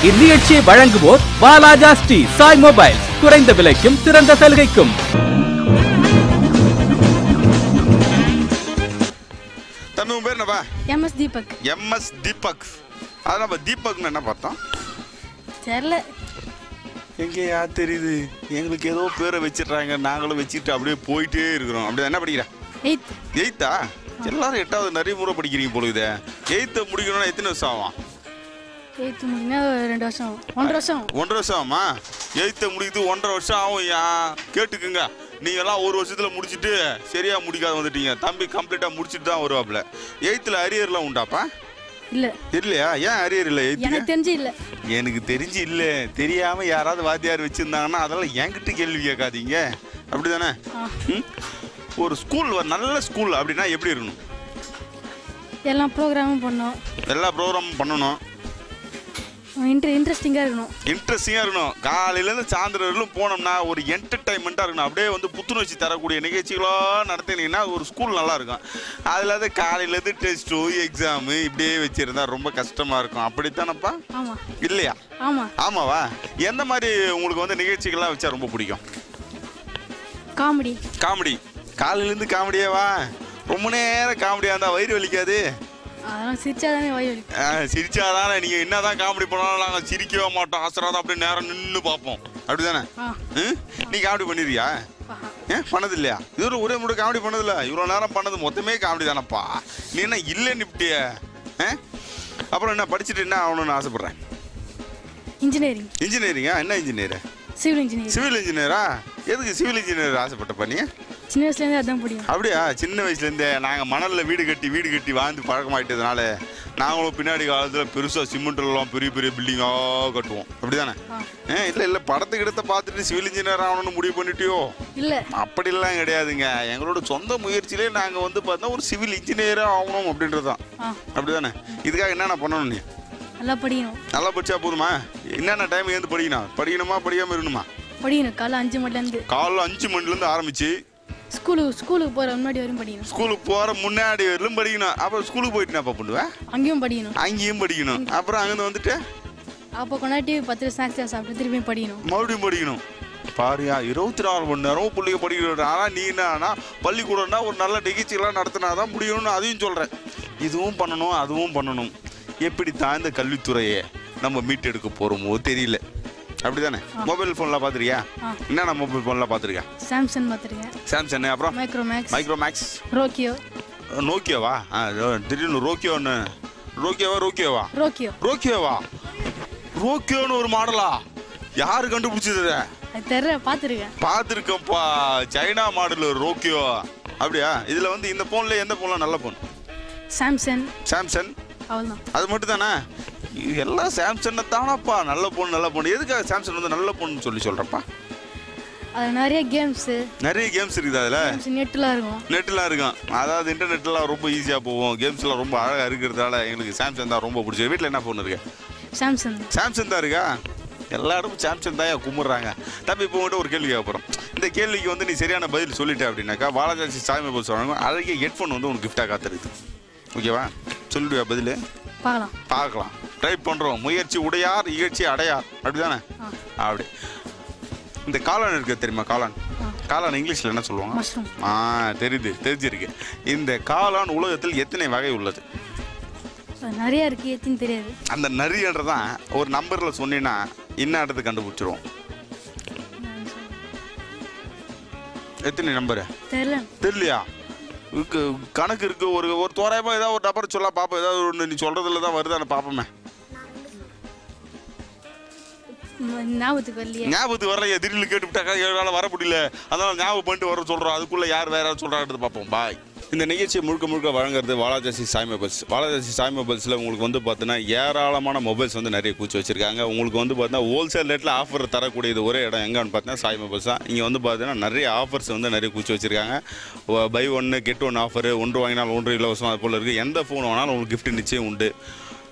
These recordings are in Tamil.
இந்நிகழ்ச்சியை வழங்குவோர் வாலாஜா ஸ்ரீ சாய் மொபைல்ஸ். குறைந்த விலைக்கும் சிறந்த சலுகைக்கும். தம்பி உன் பேர் என்னப்பா? எம்எஸ் தீபக். எம்எஸ் தீபக். அதனால தீபக்னு என்ன பார்த்தோம்? தெரியல. எங்கேயா தெரியுது? எங்களுக்கு ஏதோ பேரை வச்சிடுறாங்க, நாங்களும் வச்சுட்டு அப்படியே போயிட்டே இருக்கிறோம். அப்படி என்ன படிக்கிற? 8th. 8th எல்லாரும் 8வது நிறைய முறை படிக்கிறீங்க பொழுது. 8th முடிக்கணும்னா எத்தனை வருஷம் ஆகும்? 8th முடினா 2 வருஷம் 1.5 வருஷம் 1.5 வருஷம் ஆமா? 8th முடிக்கிறது 1.5 வருஷம் ஆகும். கேட்டுக்குங்க, நீங்கள்லாம் ஒரு வருஷத்தில் முடிச்சுட்டு சரியா முடிக்காத வந்துட்டீங்க. தம்பி கம்ப்ளீட்டாக முடிச்சுட்டு தான் வருவாப்புல. 8th அரியர்லாம் உண்டாப்பா? இல்ல. இல்லையா? ஏன் அரியர் இல்லை? எனக்கு தெரிஞ்சு இல்ல. எனக்கு தெரிஞ்சு இல்லை. தெரியாம யாராவது வாத்தியார் வச்சிருந்தாங்கன்னா அதெல்லாம் என்கிட்ட கேள்வி கேட்காதீங்க. அப்படிதானே? ஒரு ஸ்கூல், நல்ல ஸ்கூல் அப்படின்னா எப்படி இருக்கணும்? எல்லா ப்ரோக்ராமும் பண்ணணும். எல்லா ப்ரோக்ராமும் பண்ணணும். இன்ட்ரெஸ்டிங்காக இருக்கணும். இன்ட்ரெஸ்டிங்காக இருக்கணும். காலையிலேருந்து சாயந்தரம் வரலும் போனோம்னா ஒரு என்டர்டைன்மெண்ட்டாக இருக்கணும். அப்படியே வந்து புத்துணர்ச்சி தரக்கூடிய நிகழ்ச்சிகளாக நடத்தினீங்கன்னா ஒரு ஸ்கூல் நல்லா இருக்கும். அதில் வந்து காலையிலேருந்து டெஸ்ட்டு எக்ஸாமு இப்படியே வச்சுருந்தா ரொம்ப கஷ்டமாக இருக்கும். அப்படித்தானப்பா? ஆமாம். இல்லையா? ஆமாம். ஆமாவா? எந்த மாதிரி உங்களுக்கு வந்து நிகழ்ச்சிகள்லாம் வச்சா ரொம்ப பிடிக்கும்? காமெடி. காமெடி. காலையிலேருந்து காமெடியாவா? ரொம்ப நேரம் காமெடியாக இருந்தால் வயிறு வலிக்காது? அதெல்லாம் சிரிச்சாதானே வயிறு வலி. சிரிச்சாதானே. நீங்கள் என்ன தான் காமெடி பண்ணாலும் நாங்கள் சிரிக்கவே மாட்டோம். ஆசராதான் அப்படியே நேரம் நின்று பார்ப்போம். அப்படி தானே? நீ காமெடி பண்ணிடுறியா? பண்ணது இல்லையா? இது ஒரே முறை காமெடி பண்ணதில்ல. இவ்வளோ நேரம் பண்ணது மொத்தமே காமெடி தானப்பா. நீ என்ன இல்லைன்னு இப்படிய? அப்புறம் என்ன படிச்சுட்டு என்ன ஆகணும்னு ஆசைப்பட்றேன்? இன்ஜினியரிங். இன்ஜினியரிங்கா? என்ன இன்ஜினியர்? Civil engineer. சிவில் இன்ஜினியரா? எதுக்கு சிவில் இன்ஜினியர் ஆசைப்பட்டப்பா நீ? சின்ன வயசுலேருந்தே அதான் பிடிக்கும். அப்படியா? சின்ன வயசுலேருந்தே நாங்கள் மணலில் வீடு கட்டி வாழ்ந்து பழக்கமாயிட்டதுனால நாங்களும் பின்னாடி காலத்தில் பெருசாக சிமெண்ட்லாம் பெரிய பெரிய பில்டிங்காக கட்டுவோம். அப்படி தானே? இல்லை படத்துக்கு எடுத்த பார்த்துட்டு சிவில் இன்ஜினியர் ஆகணும்னு முடிவு பண்ணிட்டியோ? இல்லை, அப்படிலாம் கிடையாதுங்க. எங்களோட சொந்த முயற்சியிலே நாங்கள் வந்து பார்த்தா ஒரு சிவில் இன்ஜினியராக ஆகணும் அப்படின்றது தான். அப்படி தானே? இதுக்காக என்னென்ன பண்ணணும்? நீ நல்லா படிக்கணும். நல்லா படித்தா போதுமா? என்னென்ன டைம் ஏந்து படிக்கணுமா படிக்காமல் இருக்கணுமா? படிக்கணும். காலைல 5 மணிலேருந்து. காலைல 5 மணிலேருந்து ஆரம்பிச்சு ஸ்கூலுக்கு போகிற முன்னாடி வரையும் படிக்கணும். ஸ்கூலுக்கு போகிற முன்னாடி வரலும் படிக்கணும். அப்புறம் ஸ்கூலுக்கு போயிட்டு நான் பண்ணுவேன். அங்கேயும் படிக்கணும். அங்கேயும் படிக்கணும். அப்புறம் அங்கேருந்து வந்துட்டு அப்போ கொண்டாட்டி 10 ஸ்நாக்ஸ் சாப்பிட்டு திரும்பியும் படிக்கணும். மறுபடியும் படிக்கணும். பாரியா, 24 மணி நேரம் பிள்ளைங்க படிக்கணும். ஆனால் நீ என்னன்னா பள்ளிக்கூடம்னா ஒரு நல்ல நிகழ்ச்சிகள்லாம் நடத்தினா தான் முடியணும்னு அதையும் சொல்கிறேன். இதுவும் பண்ணணும் அதுவும் பண்ணணும். எப்படி தான் இந்த கல்வித்துறையை நம்ம மீட்டெடுக்க போகிறோமோ தெரியல. அப்படிதானே? மொபைல் ஃபோன்லாம் பார்த்துருக்கியா? என்னென்ன மொபைல் ஃபோன்லாம் பார்த்துருக்கேன்? சாம்சங் பார்த்துருக்கேன். சாம்சங். அப்புறம் மைக்ரோமேக்ஸ். நோக்கியோவா? திடீர்னு ரோக்கியோன்னு. ரோக்கியோன்னு ஒரு மாடலா? யாரு கண்டுபிடிச்சது? தெரியல. பார்த்துருக்கேன்ப்பா. சைனா மாடல் ரோக்கியோ. அப்படியா? இதில் வந்து இந்த ஃபோனில் எந்த ஃபோன்லாம் நல்ல ஃபோன்? சாம்சங். அவ்வளோதான். அது மட்டும் தானே? எல்லாம் சாம்சங் தானப்பா நல்ல பொண்ணு. எதுக்காக சாம்சங் வந்து நல்ல பொண்ணுன்னு சொல்கிறப்பா? அது நிறைய கேம்ஸ் இருக்குது. அதில் நெட்லாம் இருக்கும். அதாவது இன்டர்நெட்லாம் ரொம்ப ஈஸியாக போகும். கேம்ஸ்லாம் ரொம்ப அழகாக இருக்கிறதால எங்களுக்கு சாம்சங் தான் ரொம்ப பிடிச்சது. வீட்டில் என்ன ஃபோன் இருக்கு? சாம்சங் தான் இருக்கா? எல்லா இடமும் சாம்சங் தான் கும்பிட்றாங்க. தம்பி இப்போ உங்கள்கிட்ட ஒரு கேள்வி கேட்க போகிறோம். இந்த கேள்விக்கு வந்து நீ சரியான பதில் சொல்லிட்டே அப்படின்னாக்கா வாலாஜா சாய் மொபைல்ஸ் சொல்கிறாங்க அழகிய ஹெட்ஃபோன் வந்து உனக்கு கிஃப்டாக காத்துருக்குது. ஓகேவா? சொல்லிடுவா பதில்? பார்க்கலாம். ட்ரை பண்ணுறோம். முயற்சி உடையார் இகழ்ச்சி அடையார். அப்படிதானே? அப்படி. இந்த காளான் இருக்கு தெரியுமா? காளான் இங்கிலீஷில் என்ன சொல்லுவாங்க? தெரிஞ்சிருக்கு. இந்த காளான் உலகத்தில் எத்தனை வகை உள்ளது? நிறைய இருக்கு. எத்தனை தெரியாது. அந்த நிறையன்றதான் ஒரு நம்பரில் சொன்னீங்கன்னா என்ன இடத்துக்கு கண்டுபிடிச்சிருவோம்? எத்தனை நம்பரு தெரியலையா? கணக்கு இருக்கு. ஒரு தோராயமாக ஏதாவது ஒரு நம்பர் சொல்ல பார்ப்போம். ஏதாவது ஒன்று நீ சொல்றதுல தான் வருதான்னு பார்ப்போமே. ஞாபகத்துக்கு வரலையா? திடீர்னு கேட்டுவிட்டாக்கா என்னால் வர முடியல. அதனால் ஞாபகம் பண்ணிட்டு வர சொல்கிறோம். அதுக்குள்ளே யார் வேற சொல்கிறான்றது பார்ப்போம். பாய். இந்த நிகழ்ச்சியை முழுக்க வழங்குறது வாலாஜா சாய் மொபைல்ஸ். வாலாஜா சாய் மொபைல்ஸில் உங்களுக்கு வந்து பார்த்தீங்கன்னா ஏராளமான மொபைல்ஸ் வந்து நிறைய கூச்சி வச்சுருக்காங்க. உங்களுக்கு வந்து பார்த்தீங்கன்னா ஹோல்சேல் ரேட்டில் ஆஃபர் தரக்கூடியது ஒரே இடம் எங்கன்னு பார்த்தீங்கன்னா சாய் மொபைல்ஸ் தான். இங்கே வந்து பார்த்தீங்கன்னா நிறைய ஆஃபர்ஸ் வந்து நிறைய கூச்சி வச்சுருக்காங்க. By 1 get 1 offer. 1 வாங்கினால் 1 இலவசம். அது போல் இருக்குது. எந்த ஃபோன் வாங்கினாலும் உங்களுக்கு கிஃப்ட் நிச்சயம் உண்டு.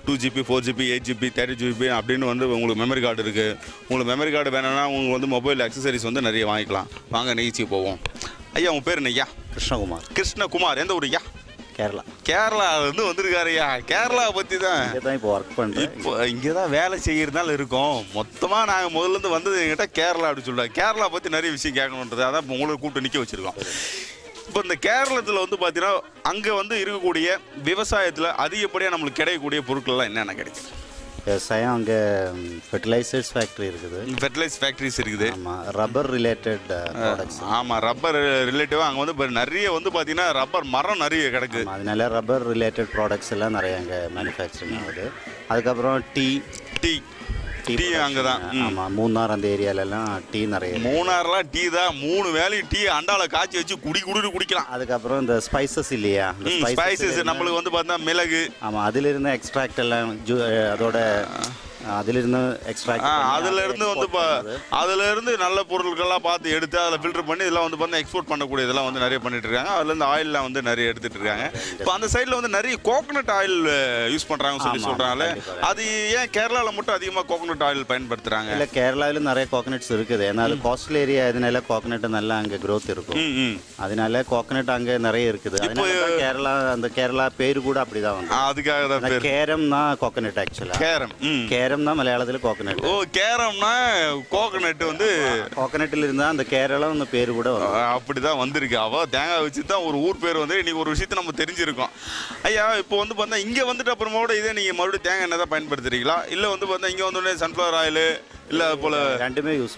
2GB 4GB 8GB 30GB அப்படின்னு வந்து உங்களுக்கு மெமரி கார்டு இருக்குது. உங்களுக்கு மெமரி கார்டு வேணும்னா உங்களுக்கு வந்து மொபைல் அக்சசரிஸ் வந்து நிறைய வாங்கிக்கலாம். வாங்க நிகழ்ச்சிக்கு போவோம். ஐயா உங்கள் பேர் என்ன? ஐயா கிருஷ்ணகுமார். கிருஷ்ணகுமார். எந்த ஊர் ஐயா? கேரளாவிலேருந்து வந்திருக்காருயா. கேரளாவை பற்றி தான் இப்போ ஒர்க் பண்ணுறேன். இப்போ இங்கே தான் வேலை செய்கிறதுனால இருக்கோம். மொத்தமாக நாங்கள் முதல்லேருந்து வந்தது எங்கிட்ட கேரளா அப்படின்னு சொல்லுவாங்க. கேரளா பற்றி நிறைய விஷயம் கேட்கணுன்றது அதான் இப்போ உங்களுக்கு கூப்பிட்டு நிற்க வச்சுருக்கோம். இப்போ இந்த கேரளத்தில் வந்து பார்த்தீங்கன்னா அங்கே வந்து இருக்கக்கூடிய விவசாயத்தில் அதிகப்படியாக நம்மளுக்கு கிடைக்கக்கூடிய பொருட்கள்லாம் என்னென்ன கிடைக்குது? விவசாயம் அங்கே ஃபெர்டிலைசர்ஸ் ஃபேக்ட்ரி இருக்குது. ஃபெர்டிலைசர் ஃபேக்ட்ரிஸ் இருக்குது. ஆமாம், ரப்பர் ரிலேட்டட் ப்ராடக்ட்ஸ். ஆமாம், ரப்பர் ரிலேட்டிவாக அங்கே வந்து இப்போ நிறைய வந்து பார்த்தீங்கன்னா ரப்பர் மரம் நிறைய கிடக்கு. அதனால ரப்பர் ரிலேட்டட் ப்ராடக்ட்ஸ் எல்லாம் நிறைய அங்கே மேனுஃபேக்சரிங் ஆகுது. அதுக்கப்புறம் டீ அங்கே தான். ஆமாம், மூணார் அந்த ஏரியாலெல்லாம் டீ நிறைய. மூணார்லாம் டீ தான், 3 வேளையும் டீ அண்டால காய்ச்சி வச்சு குடிக்கலாம். அதுக்கப்புறம் இந்த ஸ்பைசஸ் இல்லையா, ஸ்பைசஸ் நம்மளுக்கு வந்து பார்த்தா மிளகு. ஆமாம், அதிலிருந்து எக்ஸ்ட்ராக்ட் எல்லாம் அதோட அதிலிருந்து எக்ஸ்ட்ராக்ட் அதிலிருந்து வந்து அதிலிருந்து நல்ல பொருட்கள்லாம் பார்த்து எடுத்து அதில் ஃபில்டர் பண்ணி இதெல்லாம் வந்து பார்த்தா எக்ஸ்போர்ட் பண்ணக்கூடிய இதெல்லாம் வந்து நிறைய பண்ணிட்டு இருக்காங்க. அதுலேருந்து ஆயிலெலாம் வந்து நிறைய எடுத்துட்டு இருக்காங்க. இப்போ அந்த சைடில் வந்து நிறைய கோகனட் ஆயில் யூஸ் பண்ணுறாங்கன்னு சொல்கிறாங்க. அது ஏன் கேரளாவில் மட்டும் அதிகமாக கோகனட் ஆயில் பயன்படுத்துகிறாங்க? இல்லை, கேரளாவில் நிறைய கோகனட்ஸ் இருக்குது. ஏன்னா அது கோஸ்டல் ஏரியா, அதனால கோகனட் நல்லா அங்கே க்ரோத் இருக்கும். அதனால கோகனட் அங்கே நிறைய இருக்குது. கேரளா, அந்த கேரளா பேர் கூட அப்படிதான் வந்து அதுக்காக தான் கேரம் தான் கோகனட். ஆக்சுவலாக கேரம் தான் மலையாளத்தில் கோகனட். ஓ, கேரம்னா கோகனட் வந்து கோகனட்டில் இருந்தால் அந்த கேரளம் அந்த பேர் கூட அப்படிதான் வந்திருக்கு. அவ தேங்காய் வச்சு தான் ஒரு ஊர் பேர் வந்து இன்னைக்கு ஒரு விஷயத்தை நம்ம தெரிஞ்சிருக்கோம். ஐயா, இப்போ வந்து பார்த்தா இங்கே வந்துட்டு அப்புறமா கூட இதே நீங்கள் மறுபடியும் தேங்காய் எண்ணெய் தான் பயன்படுத்துறீங்களா, இல்லை வந்து பார்த்தா இங்கே வந்தோடனே சன்ஃப்ளவர் ஆயில் இல்லை அது போல் ரெண்டுமே யூஸ்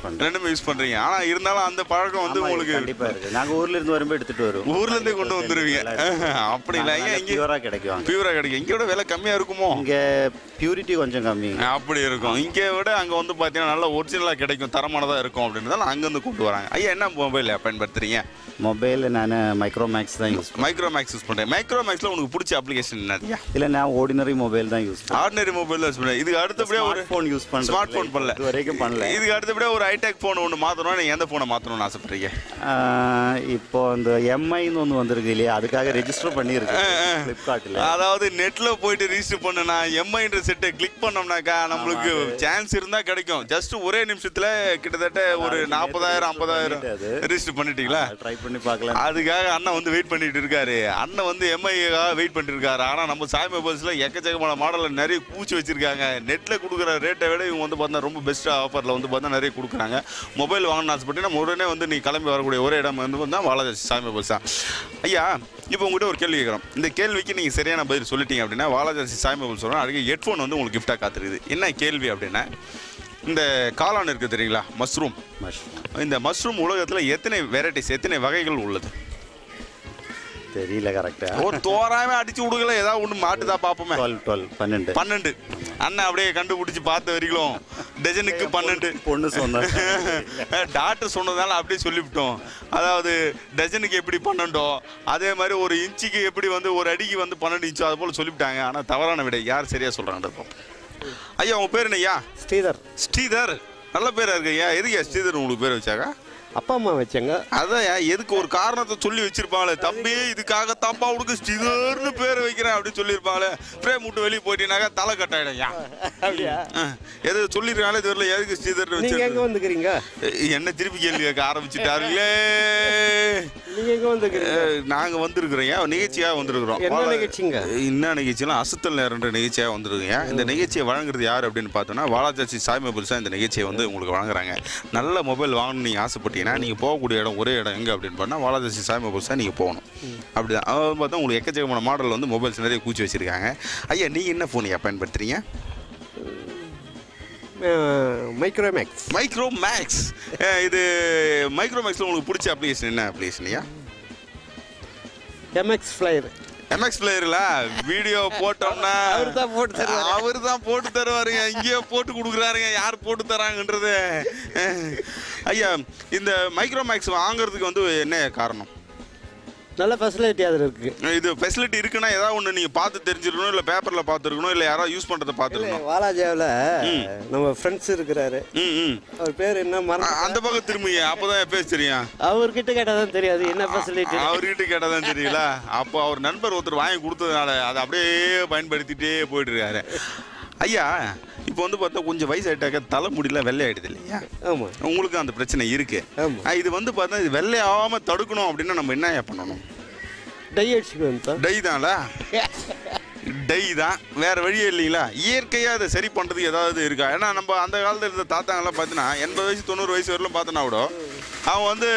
பண்ணுறீங்க? ஆனால் இருந்தாலும் அந்த பழக்கம் வந்து உங்களுக்கு கண்டிப்பாக இருக்குது. நாங்கள் ஊர்லேருந்து வரும்போது எடுத்துகிட்டு வருவோம். ஊர்லேருந்தே கொண்டு வந்துடுவீங்க? அப்படி இல்லை, இங்கே பியூராக கிடைக்கும். பியூராக கிடைக்கும். இங்கே விட விலை கம்மியாக இருக்குமோ? இங்கே பியூரிட்டி கொஞ்சம் கம்மி. அப்படி இருக்கும். இங்கே விட அங்கே வந்து பார்த்தீங்கன்னா நல்லா ஒரிஜினலாக கிடைக்கும், தரமானதாக இருக்கும் அப்படின்றதால அங்கேருந்து கூப்பிட்டு வராங்க. ஐயா, என்ன மொபைல் பயன்படுத்துறீங்க? மொபைல் நான் மைக்ரோமேக்ஸ் தான் யூஸ் மைக்ரோமேக்ஸ் யூஸ் பண்ணுறேன். மைக்ரோமேக்ஸில் உனக்கு பிடிச்ச அப்ளிகேஷன் என்னது? இல்லை, நான் ஆர்டினரி மொபைல் தான் யூஸ் பண்ணுறேன். ஆர்டினரி மொபைல் தான் யூஸ் பண்ணுறேன். இதுக்கு அடுத்தபடியாக ஒரு ஃபோன் யூஸ் பண்ணுறேன். ஸ்மார்ட் ஃபோன் பண்ணல, இது வரைக்கும் பண்ணல. இதுக்கு அடுத்தபடியாக ஒரு ஹைடெக் ஃபோன் ஒன்று மாற்றணும். நீங்கள் எந்த ஃபோனை மாற்றணும்னு ஆசைப்படுறீங்க? இப்போ இந்த எம்ஐன்னு ஒன்று வந்திருக்கு இல்லையா, அதுக்காக ரெஜிஸ்டர் பண்ணியிருக்கேன் ஃப்ளிப்கார்ட்டில். அதாவது நெட்டில் போயிட்டு ரெஜிஸ்டர் பண்ணனா எம்ஐன்ற செட்டை கிளிக் பண்ணோம்னாக்கா நம்மளுக்கு சான்ஸ் இருந்தால் கிடைக்கும். ஜஸ்ட் ஒரே நிமிஷத்தில் கிட்டத்தட்ட ஒரு 40,000-50,000 ரெஜிஸ்டர் பண்ணிட்டீங்களா? ட்ரை பண்ணி பார்க்கலாம். அதுக்காக அண்ணன் வந்து வெயிட் பண்ணிட்டு இருக்காரு. அண்ணன் வந்து எம்ஐக்காக வெயிட் பண்ணிட்டு இருக்காரு. ஆனால் நம்ம சாய் மொபைல்ஸில் எக்கச்சக்கமான மாடலில் நிறைய பூச்சி வச்சிருக்காங்க. நெட்டில் கொடுக்குற ரேட்டை விட இவங்க வந்து பார்த்தா ரொம்ப பெஸ்ட்டாக ஆஃபரில் வந்து பார்த்தா நிறைய கொடுக்குறாங்க. மொபைல் வாங்கணும்னு ஆசைப்பட்டீங்கன்னா உடனே வந்து நீ கிளம்பி வரக்கூடிய ஒரே இடம் வந்து பார்த்தா வாலாஜாஸ்தி சாய் மொபைல்ஸ் தான். ஐயா, இப்போ உங்கள்கிட்ட ஒரு கேள்வி கேட்குறோம். இந்த கேள்விக்கு நீங்கள் சரியான பதில் சொல்லிட்டீங்க அப்படின்னா வாலாஜாஸ்தி சாய் மொபைல் சொல்கிறோம். அதுக்கு ஹெட்ஃபோன் வந்து உங்களுக்கு கிஃப்டாக காத்துருக்குது. என்ன கேள்வி அப்படின்னா, இந்த காளான் இருக்குது தெரியுங்களா, மஷ்ரூம். இந்த மஷ்ரூம் உலகத்தில் எத்தனை வெரைட்டிஸ், எத்தனை வகைகள் உள்ளது? தெரியல கரெக்டா. ஒரு தோராயமே அடிச்சு விடுக்கல, ஏதாவது ஒன்று மாட்டுதான் பார்ப்போமே. 12 அண்ணன் அப்படியே கண்டுபிடிச்சி பார்த்த வரைக்கும் டஜனுக்கு 12 பொண்ணு சொன்ன டாக்டர் சொன்னதால அப்படியே சொல்லிவிட்டோம். அதாவது டஜனுக்கு எப்படி 12 அதே மாதிரி ஒரு இன்ச்சுக்கு எப்படி வந்து ஒரு அடிக்கு வந்து 12 இன்ச்சு அது போல் சொல்லிவிட்டாங்க. ஆனால் தவறான விடை. யார் சரியா சொல்கிறாங்க? ஐயா, உங்கள் பேர் என்னய்யா? ஸ்ரீதர். நல்ல பேராக இருக்கு ஐயா. எதுக்கு ஸ்ரீதர் உங்களுக்கு பேர் வச்சாங்க? அப்பா அம்மா வச்சாங்க. அதான் எதுக்கு ஒரு காரணத்தை சொல்லி வச்சிருப்பாங்களே, தம்பி இதுக்காக தாப்பா உனக்கு ஸ்ரீதர்னு பேர் வைக்கிறேன் அப்படின்னு சொல்லியிருப்பாங்களே. ஃப்ரேம் விட்டு வெளியே போயிட்டீங்கன்னாக்கா தலை கட்டாயிடும். அப்படியா? எது சொல்லிருக்காங்களே தெரியல, எதுக்கு ஸ்ரீதர்னு வச்சு. எங்க வந்துக்கிறீங்க? என்ன திருப்பி கேள்வி கேட்க ஆரம்பிச்சுட்டாருங்களே. நீங்க எங்க வந்துக்கிறீங்க? நாங்க வந்திருக்கிறோம், நிகழ்ச்சியாக வந்திருக்கிறோம். என்ன நிகழ்ச்சிங்க? என்ன நிகழ்ச்சியெல்லாம் அசத்தல் நேரன்ற நிகழ்ச்சியாக வந்திருக்கீங்க. இந்த நிகழ்ச்சியை வழங்குறது யார் அப்படின்னு பார்த்தோன்னா வாலாஜாஸ்தி சாய் மொபைல்ஸ் தான் இந்த நிகழ்ச்சியை வந்து உங்களுக்கு வழங்குறாங்க. நல்ல மொபைல் வாங்கணும்னு நீங்கள் ஆசைப்பட்டீங்கன்னா நீங்கள் போகக்கூடிய இடம் ஒரே இடம் எங்கே அப்படின்னு பண்ணால் வாலாஜாஸ்தி சாய் மொபைல்ஸ் தான் நீங்கள் போகணும். அப்படி தான் அவங்க பார்த்தா உங்களுக்கு எக்கச்சக்கமான மாடல் வந்து மொபைல்ஸ் நிறைய கூச்சி வச்சுருக்காங்க. ஐயா, நீங்கள் என்ன ஃபோன் பயன்படுத்துறீங்க? மைக்ரோமேக்ஸ். இது மைக்ரோமேக்ஸில் உங்களுக்கு பிடிச்ச அப்ளிகேஷன் என்ன அப்ளிகேஷன்யா? எம்எக்ஸ் பிளேயர்ல வீடியோ போட்டோம்னா அவர் தான் போட்டு தருவாருங்க. இங்கேயோ போட்டு கொடுக்குறாருங்க. யார் போட்டு தராங்கன்றது. ஐயா, இந்த மைக்ரோமேக்ஸ் வாங்குறதுக்கு வந்து என்ன காரணம்? நல்ல ஃபெசிலிட்டி அதில் இருக்குது. இது ஃபெசிலிட்டி இருக்குன்னா ஏதாவது ஒன்று நீங்கள் பார்த்து தெரிஞ்சிருக்கணும், இல்லை பேப்பரில் பார்த்துருக்கணும், இல்லை யாராவது யூஸ் பண்ணுறதை பார்த்துருக்கணும். வாலாஜாவில் நம்ம ஃப்ரெண்ட்ஸ் இருக்கிறாரு. அவர் பேர் என்ன அந்த பக்கம் திரும்பிங்க, அப்போ தான் பேச தெரியும். அவர்கிட்ட கேட்டால் தான் தெரியாது என்ன ஃபெசிலிட்டி. அவர்கிட்ட கேட்டால் தான் தெரியல. அப்போ அவர் நண்பர் ஒருத்தர் வாங்கி கொடுத்ததுனால அதை அப்படியே பயன்படுத்திகிட்டே போயிட்டு இருக்காரு. ஐயா, இப்போ வந்து பார்த்தா கொஞ்சம் வயசாயிட்டாக்க தலைமுடியெல்லாம் வெள்ளை ஆகிடுது இல்லையா? ஆமாம். உங்களுக்கு அந்த பிரச்சனை இருக்குது. இது வந்து பார்த்தா இது வெள்ளை ஆகாமல் தடுக்கணும் அப்படின்னா நம்ம என்ன பண்ணணும்? டை அடிச்சுக்கு வந்து டை தான்ல, டை தான், வேற வழியே இல்லைங்களா? இயற்கையாக அதை சரி பண்ணுறதுக்கு ஏதாவது இருக்கா? ஏன்னா நம்ம அந்த காலத்தில் இருந்த தாத்தாங்கெல்லாம் பார்த்தீங்கன்னா 80 வயசு 90 வயசு வரலும் பார்த்தோன்னா கூட அவன் வந்து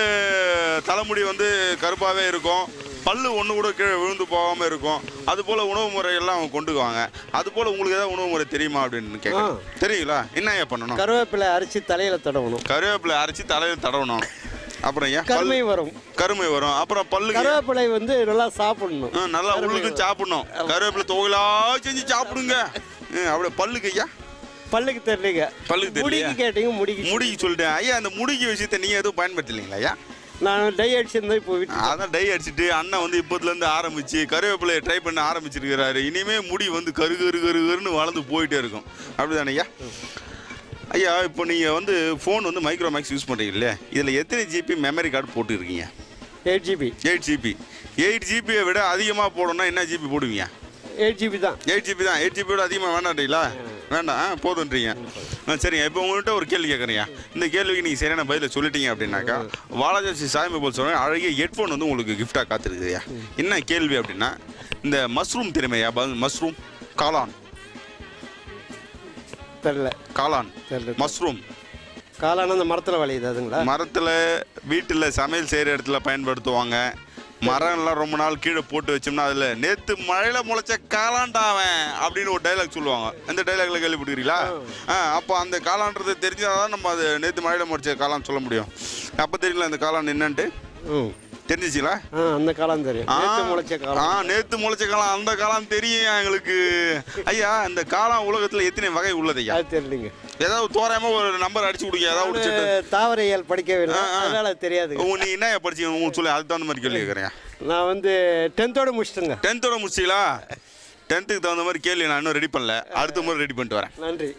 தலைமுடி வந்து கருப்பாகவே இருக்கும், பல்லு ஒன்று கூட கீழே விழுந்து போகாமல் இருக்கும். அதுபோல் உணவு முறையெல்லாம் அவங்க கொண்டுக்குவாங்க. அதுபோல் உங்களுக்கு ஏதாவது உணவு முறை தெரியுமா அப்படின்னு கேட்கலாம். தெரியுங்களா? என்ன பண்ணணும்? கருவேப்பிலை அரைச்சி தலையில் தடவணும். கருவேப்பிலை அரைச்சி தலையில் தடவணும். அப்புறம் ஏன் கருமை வரும்? கருமை வரும். அப்புறம் பல்லு கருவேப்பிலை வந்து நல்லா சாப்பிடணும். நல்லா உங்களுக்கு சாப்பிடணும். கருவேப்பிலை தொகைலா செஞ்சு சாப்பிடுங்க. அப்படியே பல்லுக்கு ஐயா? பல்லுக்கு தெரியலங்க. பல்லுக்கு தெரியல கேட்டீங்க. முடிக்கு சொல்லிட்டேன் ஐயா. அந்த முடிக்கு விஷயத்தை நீங்கள் எதுவும் பயன்படுத்தலைங்களா ஐயா? நான் டை அடிச்சிருந்தேன். இப்போ அதான் டை அடிச்சுட்டு அண்ணன் வந்து இப்போதுலேருந்து ஆரம்பித்து கருவேப்பிலையை ட்ரை பண்ண ஆரம்பிச்சிருக்கிறாரு. இனிமேல் முடி வந்து கரு கரு கருன்னு வளர்ந்து போயிட்டே இருக்கும். அப்படி தானே ஐயா? ஐயா, இப்போ நீங்கள் வந்து ஃபோன் வந்து மைக்ரோமேக்ஸ் யூஸ் பண்ணுறீங்களே, இதில் எத்தனை ஜிபி மெமரி கார்டு போட்டுருக்கீங்க? 8 GB. 8 GB. 8 GBயை விட அதிகமாக போடணும்னா என்ன ஜிபி போடுவீங்க? 8 GB தான். 8 GB தான். 8 GB விட அதிகமாக வேண்டான்றீங்களா? வேண்டாம் போதுன்றீங்க. சரிங்க. இப்போ உங்கள்கிட்ட ஒரு கேள்வி கேட்குறீங்க. இந்த கேள்விக்கு நீங்கள் சரியான பதிலை சொல்லிட்டீங்க அப்படின்னாக்கா வாலாஜாஸ்டி சாய் மொபைல் சொல்கிறேன் அழகிய ஹெட்ஃபோன் வந்து உங்களுக்கு கிஃப்டாக காத்திருக்குதுயா. என்ன கேள்வி அப்படின்னா, இந்த மஷ்ரூம் திறமையா? மஷ்ரூம் காளான் தெரியல. காளான் மஷ்ரூம் காளான் அந்த மரத்தில் விளையுது. அதுங்களா? மரத்தில் வீட்டில் சமையல் செய்கிற இடத்துல பயன்படுத்துவாங்க. மரம்லாம் ரொம்ப நாள் கீழே போட்டு வச்சோம்னா அதில் நேற்று மழையில் முளைச்ச காளான்டாவன் அப்படின்னு ஒரு டைலாக் சொல்லுவாங்க. அந்த டைலாக்ல கேள்விப்பட்டுக்கிறீங்களா? அப்போ அந்த காளான்றது தெரிஞ்சாதான் நம்ம அது நேற்று மழையில் முளைச்ச காளான் சொல்ல முடியும். அப்போ தெரியல அந்த காளான் என்னன்ட்டு தெரிஞ்சிச்சுங்களா? அந்த காலம் தெரியும். நேற்று முளைச்ச காலம் அந்த காலம் தெரியும் எங்களுக்கு. ஐயா, இந்த காலம் உலகத்தில் எத்தனை வகை உள்ளது ஐயா? தெரியலங்க. ஏதாவது தோராயமா ஒரு நம்பர் அடிச்சு கொடுங்க. ஏதாவது தாவரையியல் படிக்கவில்லை, அதனால தெரியாது. நீ என்ன படிச்சீங்க உங்களுக்கு சொல்லி அதுக்கு தகுந்த மாதிரி கேள்வி கேட்குறேன். நான் வந்து 10th முடிச்சிட்டேங்க. 10th முடிச்சிங்களா? 10th தகுந்த மாதிரி கேள்வி நான் இன்னும் ரெடி பண்ணல. அடுத்த முறை ரெடி பண்ணிட்டு வரேன். நன்றி.